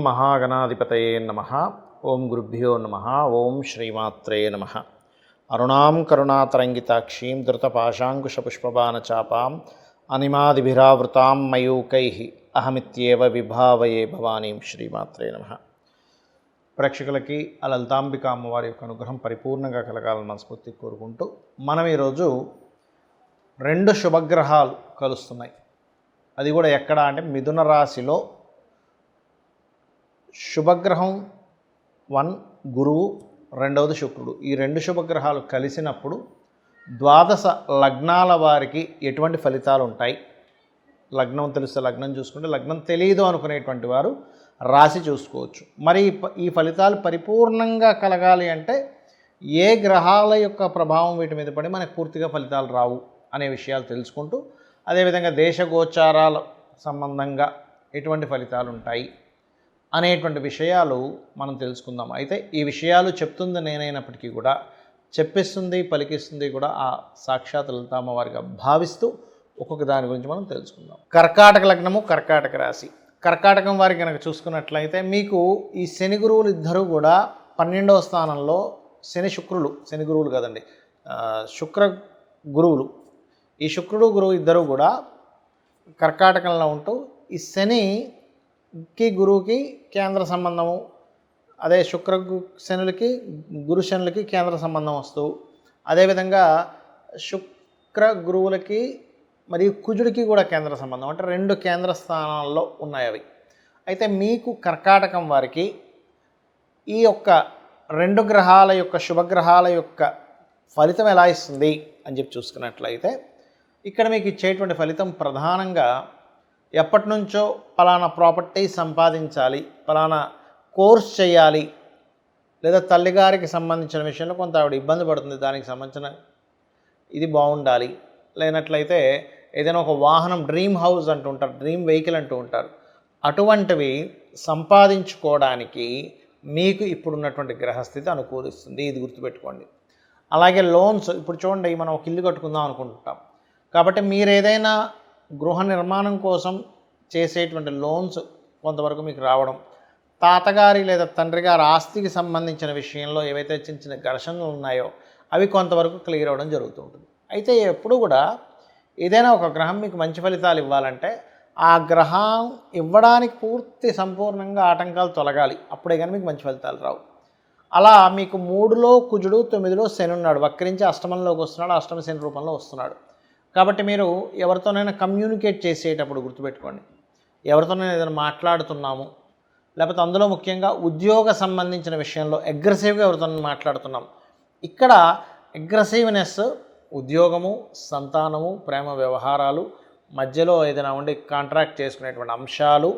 మహాగణాధిపతయే నమః. ఓం గురుభ్యో నమః. ఓం శ్రీమాత్రే నమః. అరుణాం కరుణాతరంగితాక్షీం ధృతపాశాంకుశపుష్పబాణచాపాం అనిమాదిభిరావృతాం మయూకైః అహమిత్యేవ విభావయే భవానీం. శ్రీమాత్రే నమః. ప్రేక్షకులకి ఆ లలితాంబిక అమ్మవారి యొక్క అనుగ్రహం పరిపూర్ణంగా కలగాలని మనస్ఫూర్తి కోరుకుంటూ మనం ఈరోజు 2 శుభగ్రహాలు కలుస్తున్నాయి. అది కూడా ఎక్కడ అంటే మిథున రాశిలో శుభగ్రహం 1 గురువు, రెండవది శుక్రుడు. ఈ 2 శుభగ్రహాలు కలిసినప్పుడు ద్వాదశ లగ్నాల వారికి ఎటువంటి ఫలితాలు ఉంటాయి? లగ్నం తెలిస్తే లగ్నం చూసుకుంటే, లగ్నం తెలియదు అనుకునేటువంటి వారు రాశి చూసుకోవచ్చు. మరి ఈ ఫలితాలు పరిపూర్ణంగా కలగాలి అంటే ఏ గ్రహాల యొక్క ప్రభావం వీటి మీద పడి మనకు పూర్తిగా ఫలితాలు రావు అనే విషయాలు తెలుసుకుంటూ, అదేవిధంగా దేశగోచారాల సంబంధంగా ఎటువంటి ఫలితాలు ఉంటాయి అనేటువంటి విషయాలు మనం తెలుసుకుందాం. అయితే ఈ విషయాలు చెప్తుంది నేనైనప్పటికీ కూడా చెప్పిస్తుంది పలికిస్తుంది కూడా ఆ సాక్షాత్ లలితామ్మవారిగా భావిస్తూ ఒక్కొక్క దాని గురించి మనం తెలుసుకుందాం. కర్కాటక లగ్నము, కర్కాటక రాశి. కర్కాటకం వారికి కనుక చూసుకున్నట్లయితే మీకు ఈ శని గురువులు ఇద్దరూ కూడా 12వ స్థానంలో శని గురువులు కదండి, శుక్ర గురువులు. ఈ శుక్రుడు గురువు ఇద్దరు కూడా కర్కాటకంలో ఉంటూ ఈ శనికి గురువుకి కేంద్ర సంబంధము, అదే శనులకి గురు శనులకి కేంద్ర సంబంధం వస్తూ, అదేవిధంగా శుక్ర గురువులకి మరియు కుజుడికి కూడా కేంద్ర సంబంధం, అంటే 2 కేంద్ర స్థానాల్లో ఉన్నాయి అవి. అయితే మీకు కర్కాటకం వారికి ఈ యొక్క 2 గ్రహాల యొక్క శుభగ్రహాల యొక్క ఫలితం ఎలా ఇస్తుంది అని చెప్పి చూసుకున్నట్లయితే, ఇక్కడ మీకు ఇచ్చేటువంటి ఫలితం ప్రధానంగా ఎప్పటి నుంచో పలానా ప్రాపర్టీ సంపాదించాలి, పలానా కోర్స్ చేయాలి, లేదా తల్లిగారికి సంబంధించిన విషయంలో కొంత ఆవిడ ఇబ్బంది పడుతుంది, దానికి సంబంధించిన ఇది బాగుండాలి, లేనట్లయితే ఏదైనా ఒక వాహనం, డ్రీమ్ హౌస్ అంటూ ఉంటారు, డ్రీమ్ వెహికల్ అంటూ ఉంటారు, అటువంటివి సంపాదించుకోవడానికి మీకు ఇప్పుడున్నటువంటి గ్రహస్థితి అనుకూలిస్తుంది. ఇది గుర్తుపెట్టుకోండి. అలాగే లోన్స్, ఇప్పుడు చూడండి, మనం ఒక ఇల్లు కట్టుకుందాం అనుకుంటాం కాబట్టి మీరు ఏదైనా గృహ నిర్మాణం కోసం చేసేటువంటి లోన్స్ కొంతవరకు మీకు రావడం, తాతగారి లేదా తండ్రి గారి ఆస్తికి సంబంధించిన విషయంలో ఏవైతే చిన్న చిన్న ఘర్షణలు ఉన్నాయో అవి కొంతవరకు క్లియర్ అవ్వడం జరుగుతూ ఉంటుంది. అయితే ఎప్పుడు కూడా ఏదైనా ఒక గ్రహం మీకు మంచి ఫలితాలు ఇవ్వాలంటే ఆ గ్రహం ఇవ్వడానికి సంపూర్ణంగా ఆటంకాలు తొలగాలి, అప్పుడే కానీ మీకు మంచి ఫలితాలు రావు. అలా మీకు 3లో కుజుడు, 9లో శని ఉన్నాడు, వక్రించి అష్టమంలోకి వస్తున్నాడు, అష్టమ శని రూపంలో వస్తున్నాడు. కాబట్టి మీరు ఎవరితోనైనా కమ్యూనికేట్ చేసేటప్పుడు గుర్తుపెట్టుకోండి, ఎవరితోనైనా ఏదైనా మాట్లాడుతున్నాము, లేకపోతే అందులో ముఖ్యంగా ఉద్యోగ సంబంధించిన విషయంలో అగ్రెసివ్గా ఎవరితోనైనా మాట్లాడుతున్నాం, ఇక్కడ అగ్రెసివ్నెస్ ఉద్యోగము, సంతానము, ప్రేమ వ్యవహారాలు, మధ్యలో ఏదైనా ఉండి కాంట్రాక్ట్ చేసుకునేటువంటి అంశాలు,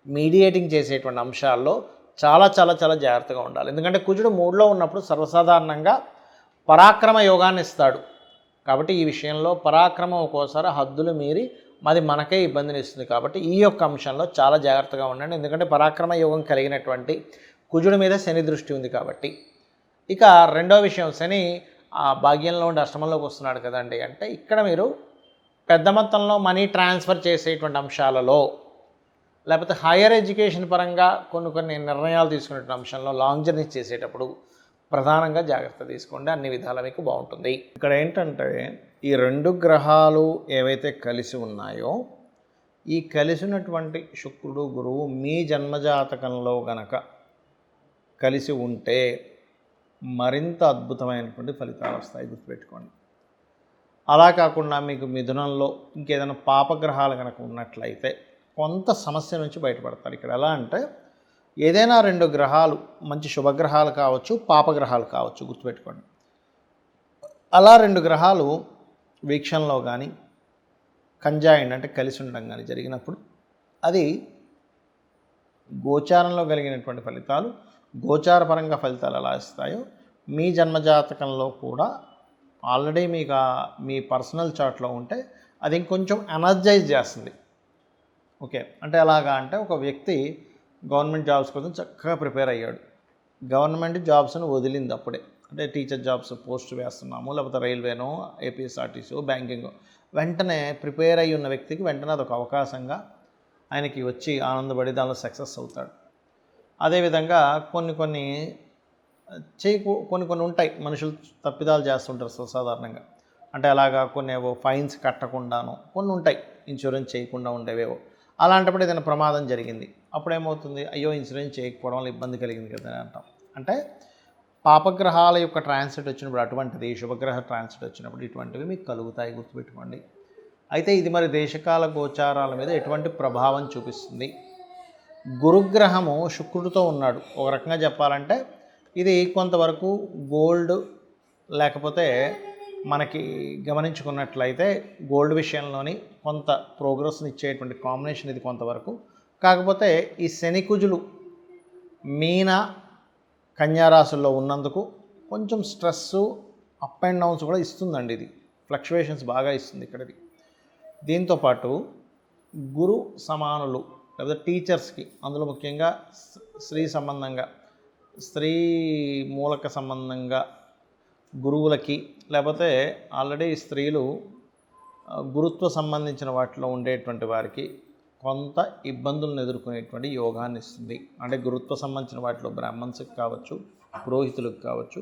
మీడియేటింగ్ చేసేటువంటి అంశాల్లో చాలా చాలా చాలా జాగ్రత్తగా ఉండాలి. ఎందుకంటే కుజుడు 3లో ఉన్నప్పుడు సర్వసాధారణంగా పరాక్రమ యోగాన్ని ఇస్తాడు. కాబట్టి ఈ విషయంలో పరాక్రమం ఒక్కోసారి హద్దులు మీరి అది మనకే ఇబ్బందిని ఇస్తుంది. కాబట్టి ఈ యొక్క అంశంలో చాలా జాగ్రత్తగా ఉండండి. ఎందుకంటే పరాక్రమ యోగం కలిగినటువంటి కుజుడి మీద శని దృష్టి ఉంది కాబట్టి. ఇక రెండో విషయం, శని ఆ భాగ్యంలో ఉండి అష్టమంలోకి వస్తున్నాడు కదండి, అంటే ఇక్కడ మీరు పెద్ద మొత్తంలో మనీ ట్రాన్స్ఫర్ చేసేటువంటి అంశాలలో, లేకపోతే హైయర్ ఎడ్యుకేషన్ పరంగా కొన్ని నిర్ణయాలు తీసుకునేటువంటి అంశంలో, లాంగ్ జర్నీ చేసేటప్పుడు ప్రధానంగా జాగ్రత్త తీసుకోండి. అన్ని విధాలా మీకు బాగుంటుంది. ఇక్కడ ఏంటంటే ఈ 2 గ్రహాలు ఏవైతే కలిసి ఉన్నాయో, ఈ కలిసినటువంటి శుక్రుడు గురువు మీ జన్మజాతకంలో గనక కలిసి ఉంటే మరింత అద్భుతమైనటువంటి ఫలితాలు వస్తాయి, గుర్తుపెట్టుకోండి. అలా కాకుండా మీకు మిథునంలో ఇంకేదైనా పాపగ్రహాలు కనుక ఉన్నట్లయితే కొంత సమస్య నుంచి బయటపడతారు. ఇక్కడ ఎలా అంటే ఏదైనా 2 గ్రహాలు మంచి శుభగ్రహాలు కావచ్చు, పాపగ్రహాలు కావచ్చు, గుర్తుపెట్టుకోండి. అలా 2 గ్రహాలు వీక్షణలో కానీ కంజాయిండ్ అంటే కలిసి ఉండడం కానీ జరిగినప్పుడు అది గోచారంలో కలిగినటువంటి ఫలితాలు, గోచారపరంగా ఫలితాలు ఎలా ఇస్తాయో మీ జన్మజాతకంలో కూడా ఆల్రెడీ మీకు మీ పర్సనల్ చార్ట్లో ఉంటే అది ఇంకొంచెం ఎనర్జైజ్ చేస్తుంది. ఓకే, అంటే ఎలాగా అంటే ఒక వ్యక్తి గవర్నమెంట్ జాబ్స్ కోసం చక్కగా ప్రిపేర్ అయ్యాడు, గవర్నమెంట్ జాబ్స్ను వదిలింది అప్పుడే, అంటే టీచర్ జాబ్స్ పోస్ట్ వేస్తున్నాము, లేకపోతే రైల్వేనో, ఏపీఎస్ఆర్టీసీ, బ్యాంకింగ్, వెంటనే ప్రిపేర్ అయ్యి ఉన్న వ్యక్తికి వెంటనే అదొక అవకాశంగా ఆయనకి వచ్చి ఆనందపడి దానిలో సక్సెస్ అవుతాడు. అదేవిధంగా కొన్ని కొన్ని కొన్ని కొన్ని ఉంటాయి, మనుషులు తప్పిదాలు చేస్తుంటారు సాధారణంగా. అంటే అలాగా కొన్ని ఏవో ఫైన్స్ కట్టకుండాను కొన్ని ఉంటాయి, ఇన్సూరెన్స్ చేయకుండా ఉండేవేవో. అలాంటప్పుడు ఏదైనా ప్రమాదం జరిగింది, అప్పుడేమవుతుంది, అయ్యో ఇన్సూరెన్స్ చేయకపోవడం వల్ల ఇబ్బంది కలిగింది కదా అని అంటాం. అంటే పాపగ్రహాల యొక్క ట్రాన్సిట్ వచ్చినప్పుడు అటువంటిది, శుభగ్రహ ట్రాన్సిట్ వచ్చినప్పుడు ఇటువంటివి మీకు కలుగుతాయి, గుర్తుపెట్టుకోండి. అయితే ఇది మరి దేశకాల గోచారాల మీద ఎటువంటి ప్రభావం చూపిస్తుంది? గురుగ్రహము శుక్రుడితో ఉన్నాడు. ఒక రకంగా చెప్పాలంటే ఇది కొంతవరకు గోల్డ్, లేకపోతే మనకి గమనించుకున్నట్లయితే గోల్డ్ విషయంలోని కొంత ప్రోగ్రెస్ని ఇచ్చేటువంటి కాంబినేషన్ ఇది కొంతవరకు. కాకపోతే ఈ శనికుజులు మీన కన్యా రాశుల్లో ఉన్నందుకు కొంచెం స్ట్రెస్సు, అప్ అండ్ డౌన్స్ కూడా ఇస్తుందండి. ఇది ఫ్లక్చువేషన్స్ బాగా ఇస్తుంది ఇక్కడది. దీంతోపాటు గురు సమానులు లేదా టీచర్స్కి, అందులో ముఖ్యంగా స్త్రీ సంబంధంగా, స్త్రీ మూలక సంబంధంగా గురువులకి, లేకపోతే ఆల్రెడీ స్త్రీలు గురుత్వ సంబంధించిన వాటిలో ఉండేటువంటి వారికి కొంత ఇబ్బందులను ఎదుర్కొనేటువంటి యోగాన్ని ఇస్తుంది. అంటే గురుత్వ సంబంధించిన వాటిలో బ్రాహ్మణ్స్కి కావచ్చు, పురోహితులకు కావచ్చు,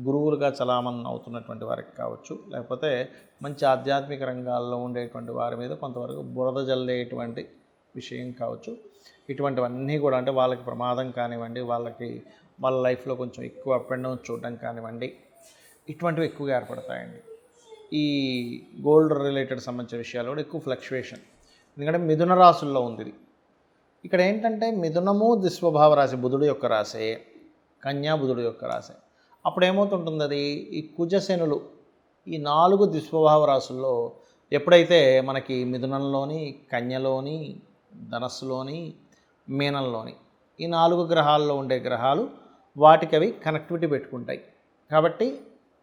గురువులుగా చలామణి అవుతున్నటువంటి వారికి కావచ్చు, లేకపోతే మంచి ఆధ్యాత్మిక రంగాల్లో ఉండేటువంటి వారి మీద కొంతవరకు బురద జల్లేటువంటి విషయం కావచ్చు. ఇటువంటివన్నీ కూడా అంటే వాళ్ళకి ప్రమాదం కానివ్వండి, వాళ్ళ లైఫ్లో కొంచెం ఎక్కువ అప్ అండ్ డౌన్ చూడడం కానివ్వండి, ఇటువంటివి ఎక్కువగా ఏర్పడతాయండి. ఈ గోల్డ్ రిలేటెడ్ సంబంధించిన విషయాలు కూడా ఎక్కువ ఫ్లక్చువేషన్. ఎందుకంటే మిథున రాశుల్లో ఉంది ఇది. ఇక్కడ ఏంటంటే మిథునము దిస్వభావ రాశి, బుధుడు యొక్క రాశే, కన్యా బుధుడు యొక్క రాశే. అప్పుడు ఏమవుతుంటుంది, అది ఈ కుజశనులు ఈ 4 దిస్వభావ రాశుల్లో ఎప్పుడైతే మనకి మిథునంలోని, కన్యలోని, ధనస్సులోని, మీనంలోని ఈ 4 గ్రహాల్లో ఉండే గ్రహాలు వాటికి అవి కనెక్టివిటీ పెట్టుకుంటాయి. కాబట్టి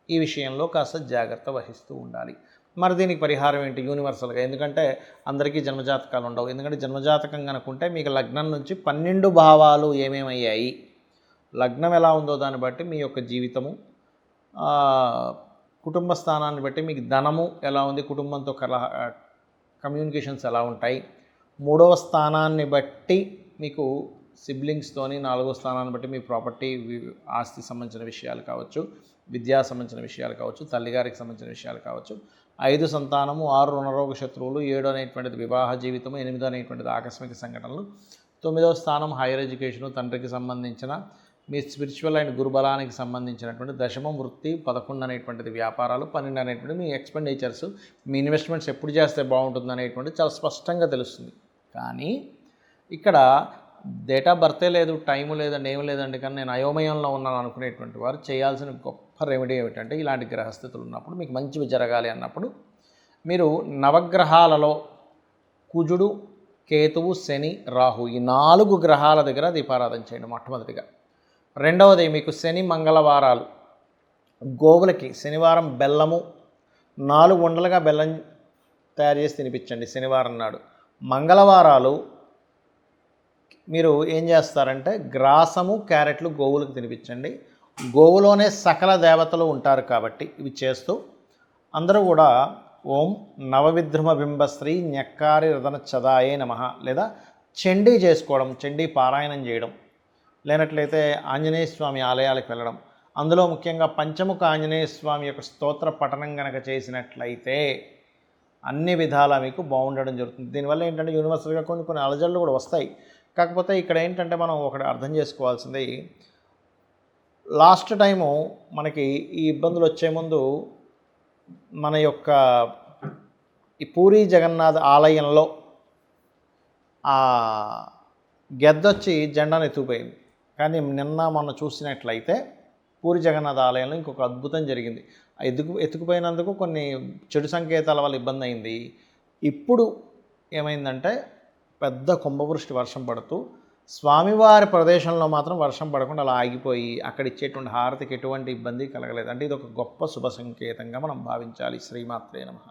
ఈ విషయంలో కాస్త జాగ్రత్త వహిస్తూ ఉండాలి. మరి దీనికి పరిహారం ఏంటి యూనివర్సల్గా? ఎందుకంటే అందరికీ జన్మజాతకాలు ఉండవు. ఎందుకంటే జన్మజాతకం కనుకుంటే మీకు లగ్నం నుంచి 12 భావాలు ఏమేమయ్యాయి, లగ్నం ఎలా ఉందో దాన్ని బట్టి మీ యొక్క జీవితము, కుటుంబ స్థానాన్ని బట్టి మీకు ధనము ఎలా ఉంది, కుటుంబంతో కమ్యూనికేషన్స్ ఎలా ఉంటాయి, 3వ స్థానాన్ని బట్టి మీకు సిబ్లింగ్స్తోని, 4వ స్థానాన్ని బట్టి మీ ప్రాపర్టీ, ఆస్తి సంబంధించిన విషయాలు కావచ్చు, విద్యా సంబంధించిన విషయాలు కావచ్చు, తల్లిగారికి సంబంధించిన విషయాలు కావచ్చు, 5 సంతానము, 6 రుణరోగ శత్రువులు, 7 అనేటువంటిది వివాహ జీవితము, 8 అనేటువంటిది ఆకస్మిక సంఘటనలు, 9వ స్థానం హైయర్ ఎడ్యుకేషను, తండ్రికి సంబంధించిన మీ స్పిరిచువల్ అండ్ గురుబలానికి సంబంధించినటువంటి దశమం వృత్తి, 11 అనేటువంటిది వ్యాపారాలు, 12 అనేటువంటిది మీ ఎక్స్పెండిచర్స్, మీ ఇన్వెస్ట్మెంట్స్ ఎప్పుడు చేస్తే బాగుంటుంది అనేటువంటిది చాలా స్పష్టంగా తెలుస్తుంది. కానీ ఇక్కడ డేట్ ఆఫ్ బర్తే లేదు, టైము లేదండి, ఏమి లేదండి, కానీ నేను అయోమయంలో ఉన్నాను అనుకునేటువంటి వారు చేయాల్సిన గొప్ప రెమెడీ ఏమిటంటే, ఇలాంటి గ్రహస్థితులు ఉన్నప్పుడు మీకు మంచివి జరగాలి అన్నప్పుడు మీరు నవగ్రహాలలో కుజుడు, కేతువు, శని, రాహు ఈ 4 గ్రహాల దగ్గర దీపారాధన చేయండి మొట్టమొదటిగా. రెండవది మీకు శని మంగళవారాలు గోవులకి శనివారం బెల్లము 4 ఉండలుగా బెల్లం తయారు చేసి తినిపించండి శనివారం నాడు. మంగళవారాలు మీరు ఏం చేస్తారంటే గ్రాసము, క్యారెట్లు గోవులకు తినిపించండి. గోవులోనే సకల దేవతలు ఉంటారు కాబట్టి ఇవి చేస్తూ అందరూ కూడా ఓం నవవిద్రుమ బింబశ్రీ న్యక్కారి రదన చదాయే నమః లేదా చండీ చేసుకోవడం, చండీ పారాయణం చేయడం, లేనట్లయితే ఆంజనేయ స్వామి ఆలయాలకు వెళ్ళడం, అందులో ముఖ్యంగా పంచముఖ ఆంజనేయ స్వామి యొక్క స్తోత్ర పఠనం కనుక చేసినట్లయితే అన్ని విధాలా మీకు బాగుండడం జరుగుతుంది. దీనివల్ల ఏంటంటే యూనివర్సల్గా కొన్ని అలజడులు కూడా వస్తాయి. కాకపోతే ఇక్కడ ఏంటంటే మనం ఒకటి అర్థం చేసుకోవాల్సింది, లాస్ట్ టైము మనకి ఈ ఇబ్బందులు వచ్చే ముందు మన యొక్క ఈ పూరీ జగన్నాథ్ ఆలయంలో ఆ గెద్దొచ్చి జెండాను ఎత్తుకుపోయింది. కానీ నిన్న మనం చూసినట్లయితే పూరి జగన్నాథ్ ఆలయంలో ఇంకొక అద్భుతం జరిగింది. ఎత్తుకుపోయినందుకు కొన్ని చెడు సంకేతాల వల్ల ఇబ్బంది అయింది. ఇప్పుడు ఏమైందంటే పెద్ద కుంభవృష్టి వర్షం పడుతూ స్వామివారి ప్రదేశంలో మాత్రం వర్షం పడకుండా అలా ఆగిపోయి అక్కడ ఇచ్చేటువంటి హారతికి ఎటువంటి ఇబ్బంది కలగలేదు. అంటే ఇది ఒక గొప్ప శుభ సంకేతంగా మనం భావించాలి. శ్రీమాత్రే నమః.